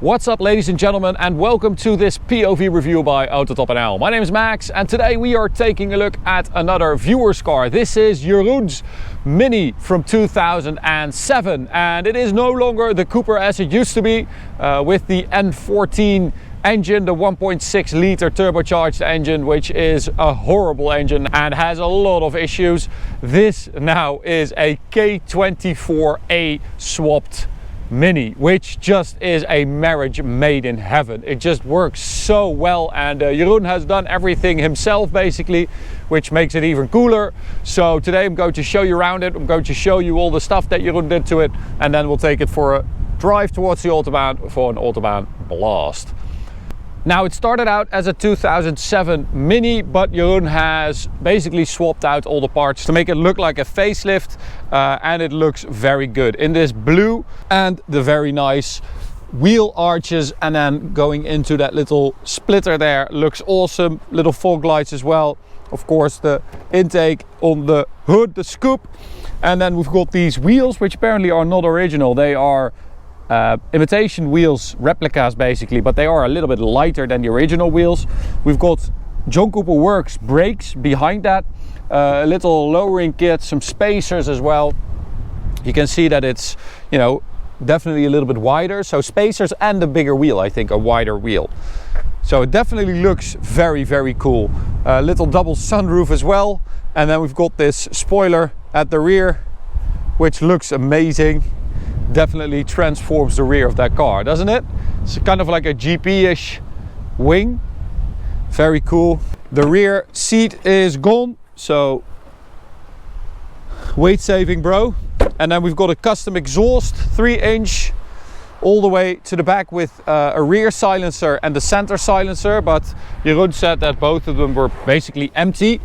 What's up, ladies and gentlemen, and welcome to this POV review by AUTOBAHN. My name is Max, and today we are taking a look at another viewer's car. This is Jeroen's Mini from 2007, and it is no longer the Cooper as it used to be with the N14 engine, the 1.6 liter turbocharged engine, which is a horrible engine and has a lot of issues. This now is a K24A swapped Mini, which just is a marriage made in heaven. It just works so well, and Jeroen has done everything himself basically, which makes it even cooler. So today I'm going to show you around it. I'm going to show you all the stuff that Jeroen did to it, and then we'll take it for a drive towards the Autobahn for an Autobahn blast. Now, it started out as a 2007 Mini, but Jeroen has basically swapped out all the parts to make it look like a facelift, and it looks very good in this blue and the very nice wheel arches, and then going into that little splitter there looks awesome. Little fog lights as well, of course the intake on the hood, the scoop, and then we've got these wheels which apparently are not original. They are imitation wheels, replicas basically, but they are a little bit lighter than the original wheels. We've got John Cooper Works brakes behind that, a little lowering kit, some spacers as well. You can see that it's, you know, definitely a little bit wider, so spacers and a bigger wheel, I think a wider wheel. So it definitely looks very, very cool. A little double sunroof as well, and then we've got this spoiler at the rear, which looks amazing. Definitely transforms the rear of that car, doesn't it? It's kind of like a GP-ish wing. Very cool. The rear seat is gone, so weight saving, bro. And then we've got a custom exhaust, 3-inch, all the way to the back with a rear silencer and the center silencer. But Jeroen said that both of them were basically empty,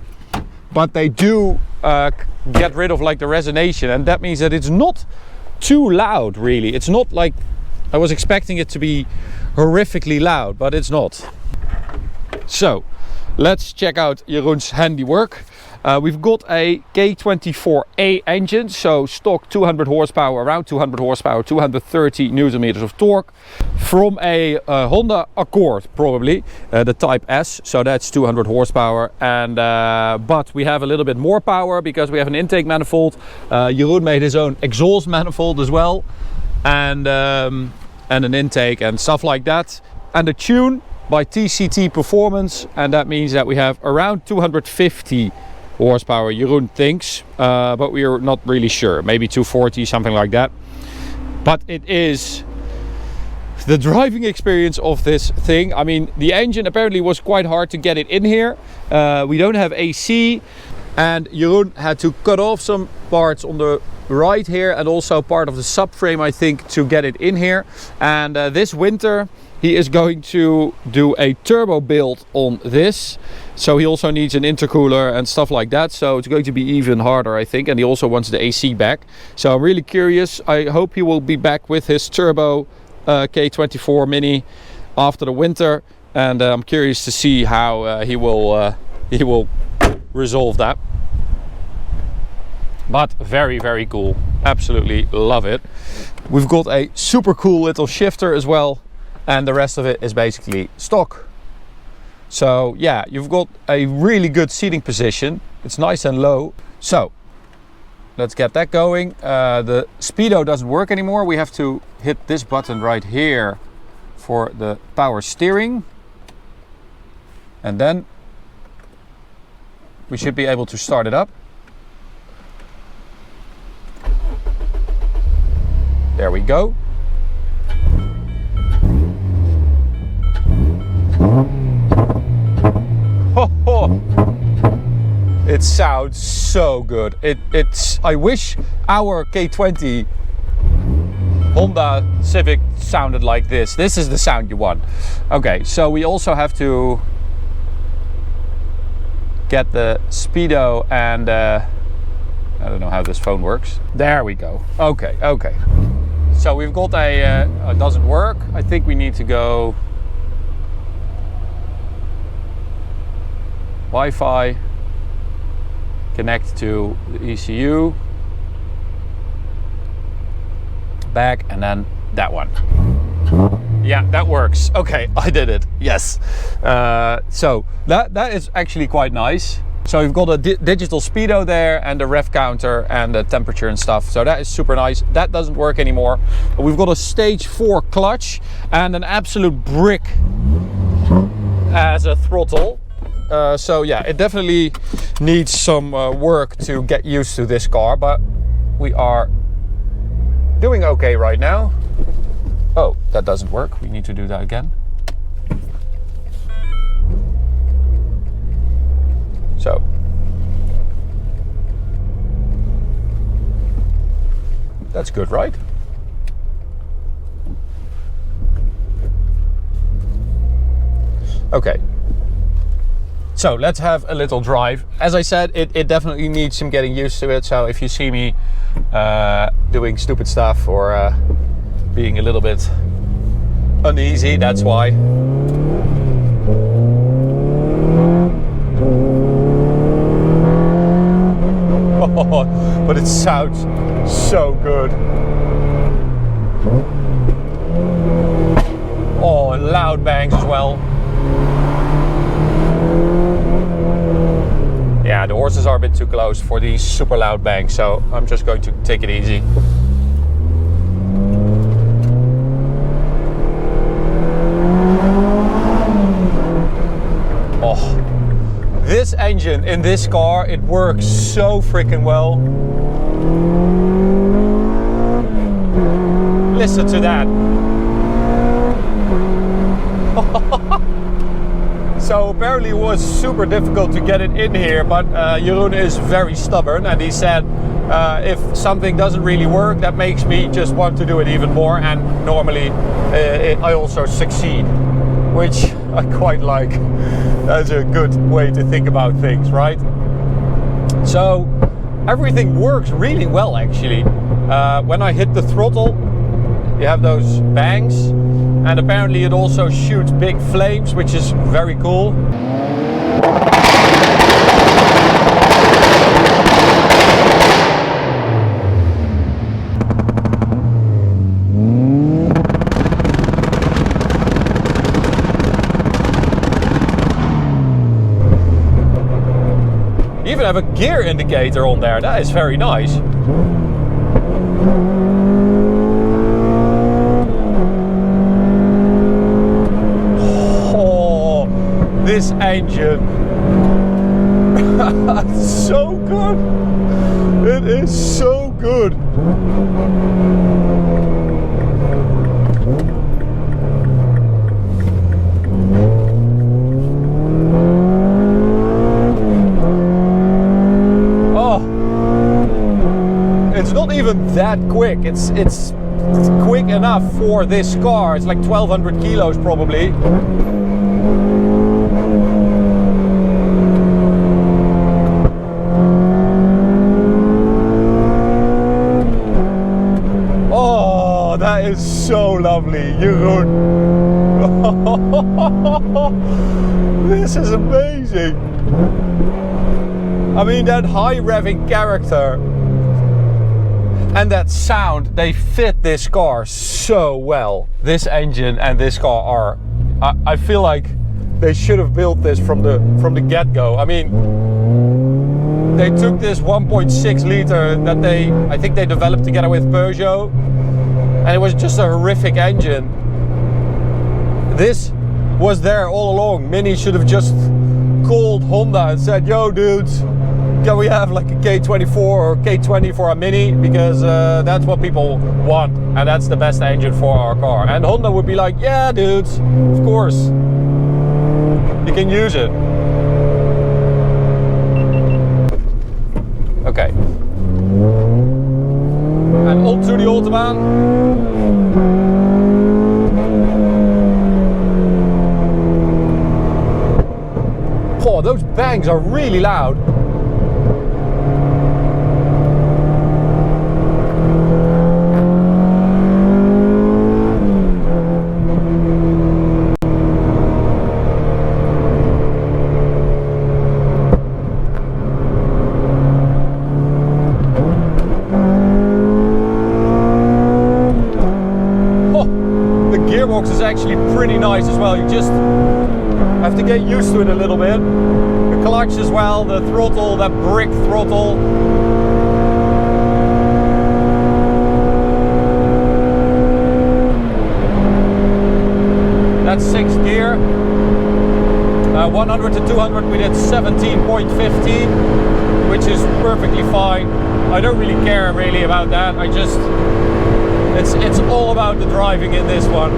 but they do get rid of like the resonation, and that means that it's not too loud, really. It's not like I was expecting it to be horrifically loud, but it's not. So let's check out Jeroen's handiwork. We've got a K24A engine, so stock 200 horsepower, around 200 horsepower, 230 newton meters of torque, from a Honda Accord, probably the Type S, so that's 200 horsepower. And but we have a little bit more power because we have an intake manifold. Jeroen made his own exhaust manifold as well, and an intake and stuff like that, and a tune by TCT Performance, and that means that we have around 250 horsepower, Jeroen thinks, but we are not really sure. Maybe 240, something like that. But it is the driving experience of this thing. I mean, the engine apparently was quite hard to get it in here. We don't have AC, and Jeroen had to cut off some parts on the right here, and also part of the subframe, I think, to get it in here. And this winter he is going to do a turbo build on this, so he also needs an intercooler and stuff like that, so it's going to be even harder, I think. And he also wants the AC back, so I'm really curious. I hope he will be back with his turbo K24 Mini after the winter, and I'm curious to see how he will resolve that. But very, very cool. Absolutely love it. We've got a super cool little shifter as well, and the rest of it is basically stock. So yeah, you've got a really good seating position. It's nice and low. So let's get that going. The speedo doesn't work anymore. We have to hit this button right here for the power steering, and then we should be able to start it up. There we go. It sounds so good. It's. I wish our K20 Honda Civic sounded like this. This is the sound you want. Okay, so we also have to get the speedo, and I don't know how this phone works. There we go. Okay. So we've got a. It doesn't work. I think we need to go Wi-Fi, connect to the ECU, back, and then that one. Yeah, that works. Okay, I did it. Yes. So that is actually quite nice. So you've got a digital speedo there and a rev counter and the temperature and stuff. So that is super nice. That doesn't work anymore. We've got a stage 4 clutch and an absolute brick as a throttle. So yeah, it definitely needs some work to get used to this car, but we are doing okay right now. Oh, that doesn't work. We need to do that again. So. That's good, right? Okay. So let's have a little drive. As I said, it definitely needs some getting used to it. So if you see me doing stupid stuff or being a little bit uneasy, that's why. But it sounds so good. Oh, and loud bangs as well. Yeah, the horses are a bit too close for these super loud bangs, so I'm just going to take it easy. Oh. This engine in this car, it works so freaking well. Listen to that. So apparently it was super difficult to get it in here, but Jeroen is very stubborn and he said if something doesn't really work, that makes me just want to do it even more, and normally I also succeed, which I quite like. That's a good way to think about things, right? So everything works really well actually. When I hit the throttle, you have those bangs, and apparently it also shoots big flames, which is very cool. Even have a gear indicator on there. That is very nice. Oh, this engine. So good. It is so good. It's not even that quick. It's quick enough for this car. It's like 1200 kilos probably. Oh, that is so lovely, Jeroen. This is amazing. I mean, that high revving character and that sound, they fit this car so well. This engine and this car are, I feel like they should have built this from the get-go. I mean, they took this 1.6 liter that I think they developed together with Peugeot, and it was just a horrific engine. This was there all along. Mini should have just called Honda and said, yo dudes, can we have like a K24 or K20 for a Mini, because that's what people want and that's the best engine for our car. And Honda would be like, yeah dudes, of course, you can use it. Okay, and on to the Autobahn. Oh, those bangs are really loud. actually pretty nice as well. You just have to get used to it a little bit. The clutch as well, the throttle, that brick throttle. That's 6th gear. 100 to 200 we did 17.15, which is perfectly fine. I don't really care really about that. I just, it's all about the driving in this one.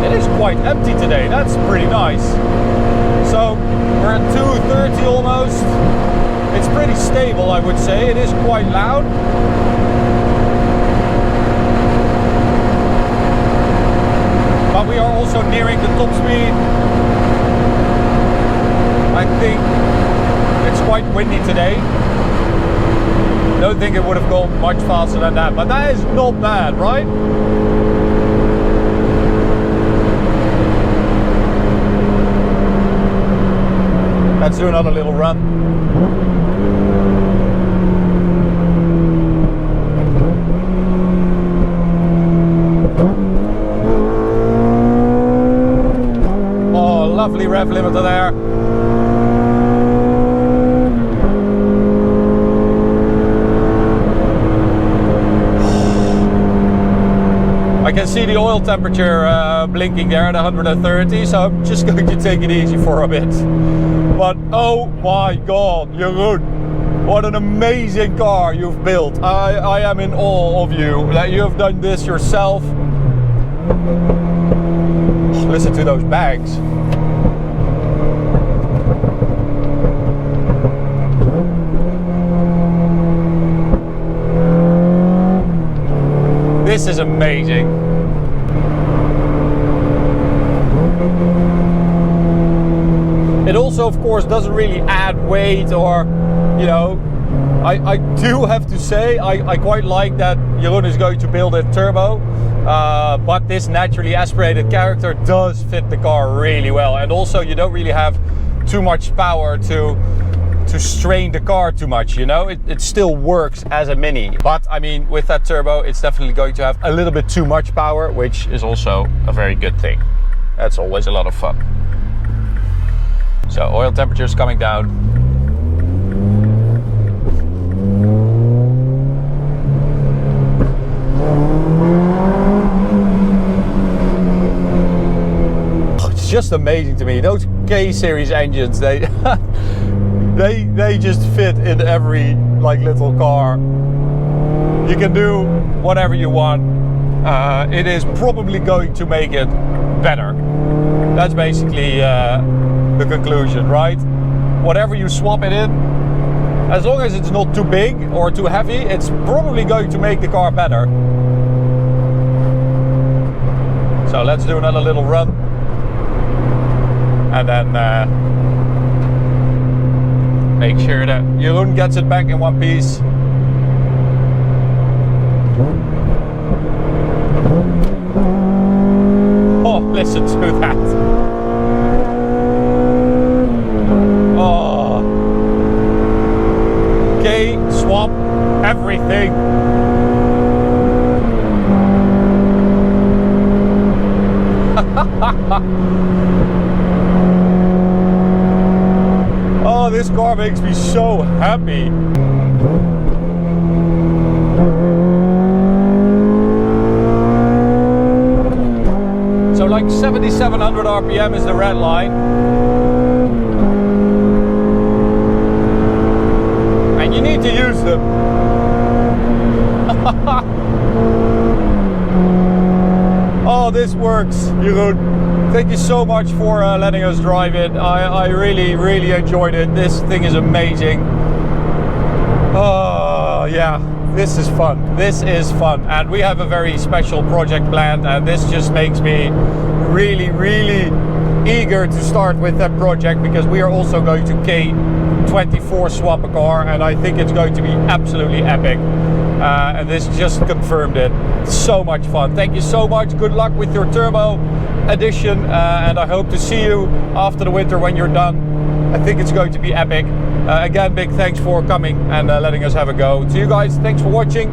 It is quite empty today. That's pretty nice. So we're at 230 almost. It's pretty stable, I would say. It is quite loud. But we are also nearing the top speed. I think it's quite windy today. Don't think it would have gone much faster than that, but that is not bad, right? Let's do another little run. Lovely rev limiter there. I can see the oil temperature blinking there at 130, so I'm just going to take it easy for a bit. But oh my god, Jeroen, what an amazing car you've built. I am in awe of you, that you have done this yourself. Listen to those bags. This is amazing. It also, of course, doesn't really add weight or, you know, I do have to say, I quite like that Jeroen is going to build a turbo, but this naturally aspirated character does fit the car really well. And also you don't really have too much power to strain the car too much, you know. It still works as a Mini, but I mean, with that turbo it's definitely going to have a little bit too much power, which is also a very good thing. That's always a lot of fun. So oil temperature is coming down. It's just amazing to me, those K series engines, they they just fit in every like little car. You can do whatever you want. It is probably going to make it better. That's basically the conclusion, right? Whatever you swap it in, as long as it's not too big or too heavy, it's probably going to make the car better. So let's do another little run, and then make sure that Jeroen gets it back in one piece. Oh, listen to that. Oh. Okay, swap everything. Oh, this car makes me so happy. So like 7,700 RPM is the red line. And you need to use them. Oh, this works, Jeroen. Thank you so much for letting us drive it. I really, really enjoyed it. This thing is amazing. Oh, yeah, this is fun. This is fun. And we have a very special project planned, and this just makes me really, really eager to start with that project, because we are also going to K24 swap a car, and I think it's going to be absolutely epic. And this just confirmed it. So much fun. Thank you so much. Good luck with your turbo edition, and I hope to see you after the winter when you're done. I think it's going to be epic. Again, big thanks for coming and letting us have a go. To you guys, thanks for watching.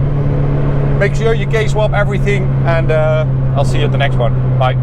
Make sure you K-swap everything, and I'll see you at the next one. Bye.